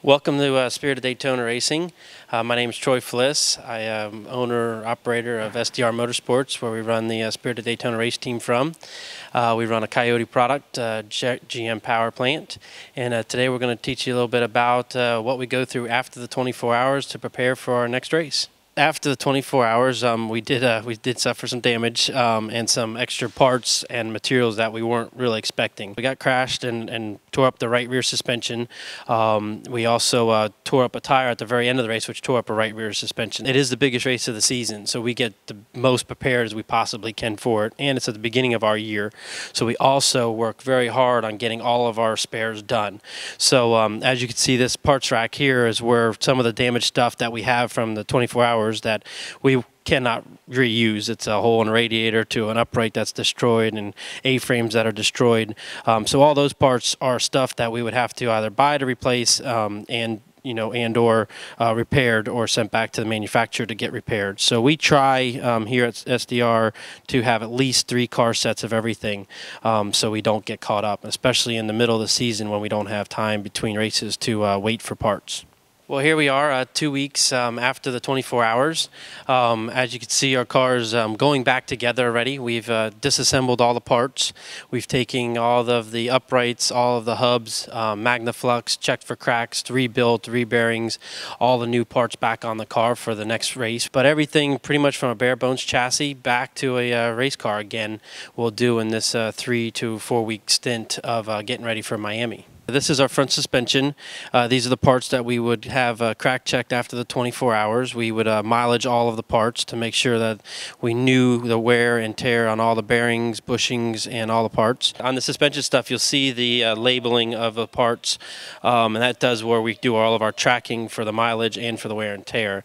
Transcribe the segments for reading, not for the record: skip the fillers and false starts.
Welcome to Spirit of Daytona Racing. My name is Troy Flis. I am owner-operator of SDR Motorsports, where we run the Spirit of Daytona race team from. We run a Coyote product, GM power plant, and today we're going to teach you a little bit about what we go through after the 24 hours to prepare for our next race. After the 24 hours, we did suffer some damage and some extra parts and materials that we weren't really expecting. We got crashed and tore up the right rear suspension. We also tore up a tire at the very end of the race, which tore up a right rear suspension. It is the biggest race of the season, so we get the most prepared as we possibly can for it, and it's at the beginning of our year. So we also work very hard on getting all of our spares done. So as you can see, this parts rack here is where some of the damaged stuff that we have from the 24 hours that we cannot reuse. It's a hole in a radiator to an upright that's destroyed and A-frames that are destroyed. So all those parts are stuff that we would have to either buy to replace and/or repaired or sent back to the manufacturer to get repaired. So we try here at SDR to have at least 3 car sets of everything, so we don't get caught up, especially in the middle of the season when we don't have time between races to wait for parts. Well, here we are 2 weeks after the 24 hours. As you can see, our car is going back together already. We've disassembled all the parts. We've taken all of the uprights, all of the hubs, Magnaflux, checked for cracks, rebuilt, re-bearings, all the new parts back on the car for the next race. But everything pretty much from a bare bones chassis back to a race car again we'll do in this 3 to 4 week stint of getting ready for Miami. This is our front suspension. These are the parts that we would have crack checked after the 24 hours. We would mileage all of the parts to make sure that we knew the wear and tear on all the bearings, bushings, and all the parts. On the suspension stuff, you'll see the labeling of the parts, and that does where we do all of our tracking for the mileage and for the wear and tear.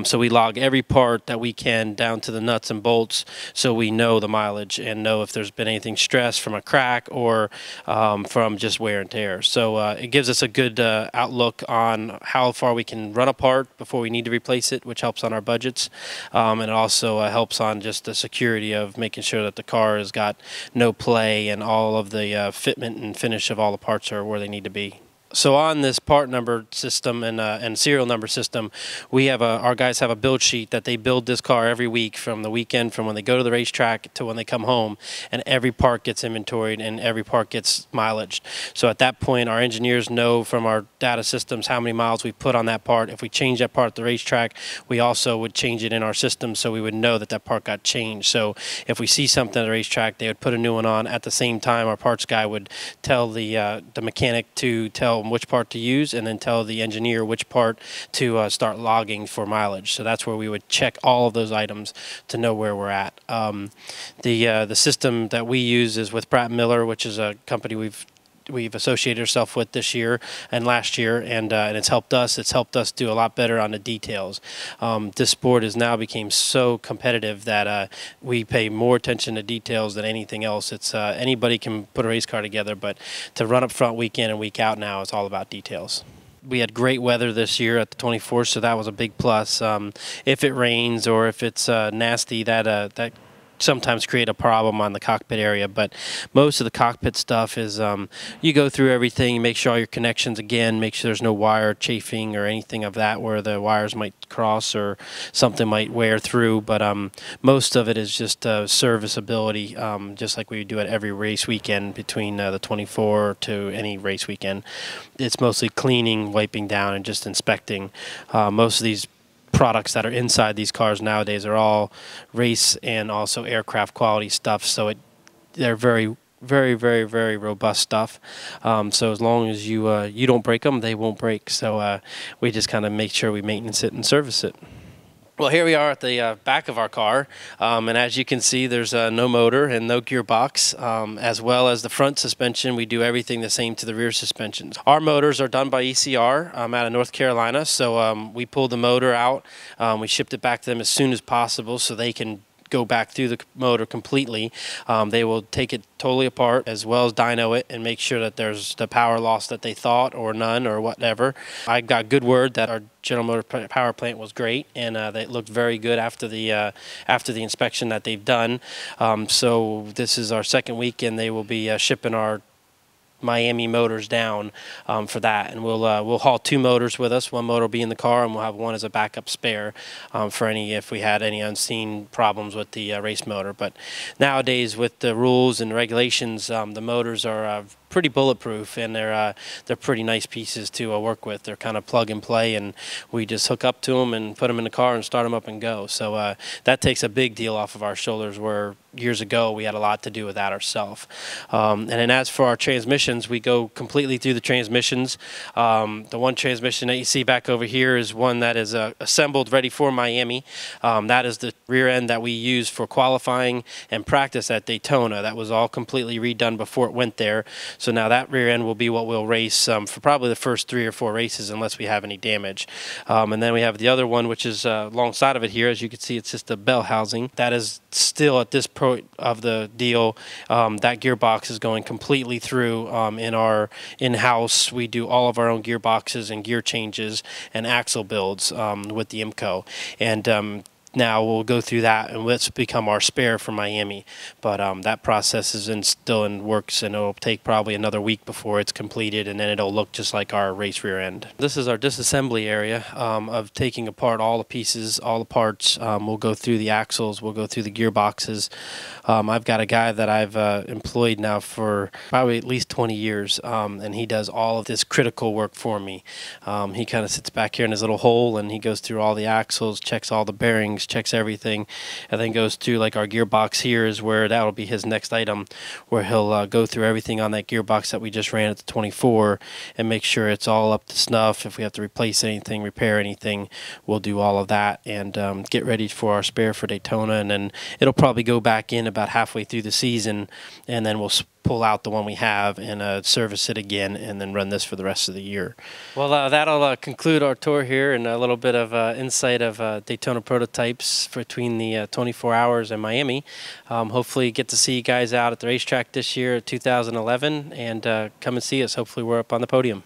So we log every part that we can down to the nuts and bolts, so we know the mileage and know if there's been anything stressed from a crack or from just wear and tear. So it gives us a good outlook on how far we can run a part before we need to replace it, which helps on our budgets. And it also helps on just the security of making sure that the car has got no play and all of the fitment and finish of all the parts are where they need to be. So on this part number system and serial number system, we have our guys have a build sheet that they build this car every week from the weekend, from when they go to the racetrack to when they come home, and every part gets inventoried and every part gets mileaged. So at that point, our engineers know from our data systems how many miles we put on that part. If we change that part at the racetrack, we also would change it in our system so we would know that that part got changed. So if we see something at the racetrack, they would put a new one on. At the same time, our parts guy would tell the mechanic to tell which part to use, and then tell the engineer which part to start logging for mileage. So that's where we would check all of those items to know where we're at. The system that we use is with Pratt Miller, which is a company we've associated ourselves with this year and last year, and it's helped us. It's helped us do a lot better on the details. This sport has now become so competitive that we pay more attention to details than anything else. It's anybody can put a race car together, but to run up front week in and week out now, it's all about details. We had great weather this year at the 24th, so that was a big plus. If it rains or if it's nasty, that sometimes create a problem on the cockpit area, but most of the cockpit stuff is you go through everything, you make sure all your connections, again, make sure there's no wire chafing or anything of that where the wires might cross or something might wear through, but most of it is just serviceability, just like we do at every race weekend between the 24 to any race weekend. It's mostly cleaning, wiping down, and just inspecting. Most of these products that are inside these cars nowadays are all race and also aircraft quality stuff, so they're very, very, very, very robust stuff. So as long as you don't break them, they won't break. So we just kind of make sure we maintenance it and service it. Well, here we are at the back of our car, and as you can see, there's no motor and no gearbox, as well as the front suspension. We do everything the same to the rear suspensions. Our motors are done by ECR out of North Carolina, so we pulled the motor out. We shipped it back to them as soon as possible so they can go back through the motor completely. They will take it totally apart as well as dyno it and make sure that there's the power loss that they thought or none or whatever. I got good word that our General Motors power plant was great, and they looked very good after the inspection that they've done. So this is our second week, and they will be shipping our Miami motors down for that, and we'll haul 2 motors with us. One motor will be in the car, and we'll have one as a backup spare for if we had any unseen problems with the race motor. But nowadays, with the rules and regulations, the motors are pretty bulletproof, and they're pretty nice pieces to work with. They're kind of plug and play, and we just hook up to them and put them in the car and start them up and go. So that takes a big deal off of our shoulders, where years ago we had a lot to do with that ourselves. And then as for our transmissions, we go completely through the transmissions. The one transmission that you see back over here is one that is assembled ready for Miami. That is the rear end that we use for qualifying and practice at Daytona. That was all completely redone before it went there. So now that rear end will be what we'll race for probably the first 3 or 4 races, unless we have any damage. And then we have the other one, which is alongside of it here. As you can see, it's just a bell housing. That is still at this point of the deal. That gearbox is going completely through in our in-house. We do all of our own gearboxes and gear changes and axle builds with the IMCO. And now we'll go through that, and let's become our spare for Miami. But that process is still in works, and it'll take probably another week before it's completed, and then it'll look just like our race rear end. This is our disassembly area of taking apart all the pieces, all the parts. We'll go through the axles, we'll go through the gearboxes. I've got a guy that I've employed now for probably at least 20 years, and he does all of this critical work for me. He kind of sits back here in his little hole, and he goes through all the axles, checks all the bearings, checks everything, and then goes through, like, our gearbox here is where that'll be his next item, where he'll go through everything on that gearbox that we just ran at the 24 and make sure it's all up to snuff. If we have to replace anything, repair anything, we'll do all of that and get ready for our spare for Daytona. And then it'll probably go back in about halfway through the season, and then we'll pull out the one we have and service it again, and then run this for the rest of the year. Well, that'll conclude our tour here, and a little bit of insight of Daytona prototypes between the 24 hours and Miami. Hopefully get to see you guys out at the racetrack this year at 2011, and come and see us. Hopefully we're up on the podium.